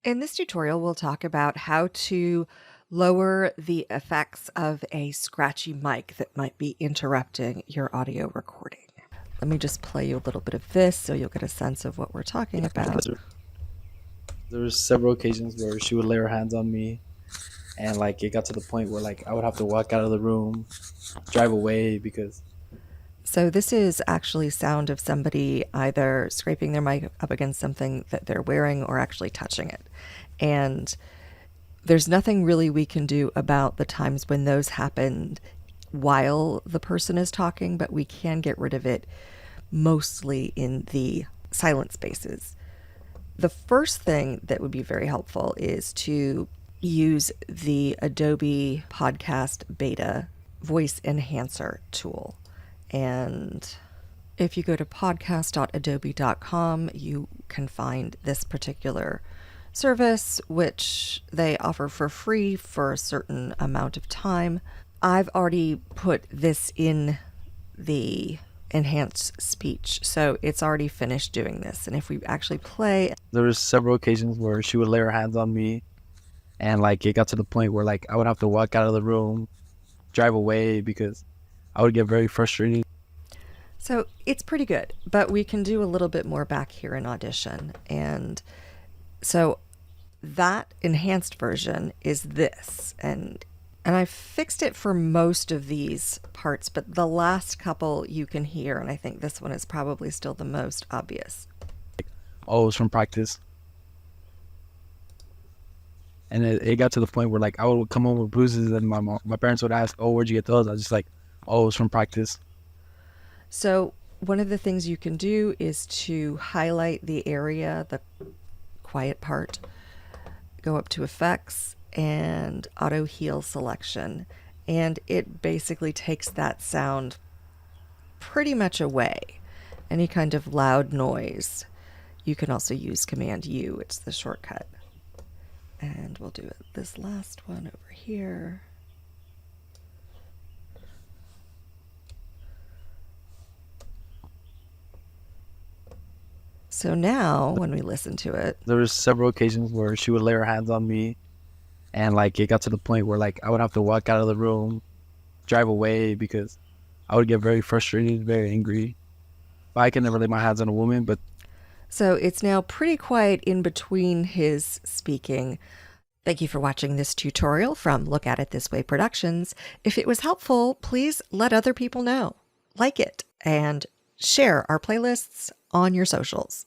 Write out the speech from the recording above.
In this tutorial, we'll talk about how to lower the effects of a scratchy mic that might be interrupting your audio recording. Let me just play you a little bit of this so you'll get a sense of what we're talking about. There was several occasions where she would lay her hands on me, and it got to the point where I would have to walk out of the room, drive away because So this is actually sound of somebody either scraping their mic up against something that they're wearing or actually touching it. And there's nothing really we can do about the times when those happened while the person is talking, but we can get rid of it mostly in the silent spaces. The first thing that would be very helpful is to use the Adobe Podcast Beta Voice Enhancer tool. And if you go to podcast.adobe.com, you can find this particular service, which they offer for free for a certain amount of time. I've already put this in the enhanced speech, so it's already finished doing this. And if we actually play, there was several occasions where she would lay her hands on me, and it got to the point where I would have to walk out of the room, drive away because I would get very frustrated. So it's pretty good, but we can do a little bit more back here in Audition. And so that enhanced version is this, and I fixed it for most of these parts, but the last couple you can hear, and I think this one is probably still the most obvious. Oh, it was from practice. And it got to the point where I would come home with bruises, and my parents would ask, "Oh, where'd you get those?" I was just like, "Oh, it was from practice." So one of the things you can do is to highlight the area, the quiet part, go up to effects and auto heal selection, and it basically takes that sound pretty much away. Any kind of loud noise. You can also use Command U, it's the shortcut. And we'll do it this last one over here. So now when we listen to it, there was several occasions where she would lay her hands on me, and it got to the point where I would have to walk out of the room, drive away because I would get very frustrated, very angry. But I can never lay my hands on a woman. But so it's now pretty quiet in between his speaking. Thank you for watching this tutorial from Look at It This Way Productions. If it was helpful, please let other people know, like it, and share our playlists on your socials.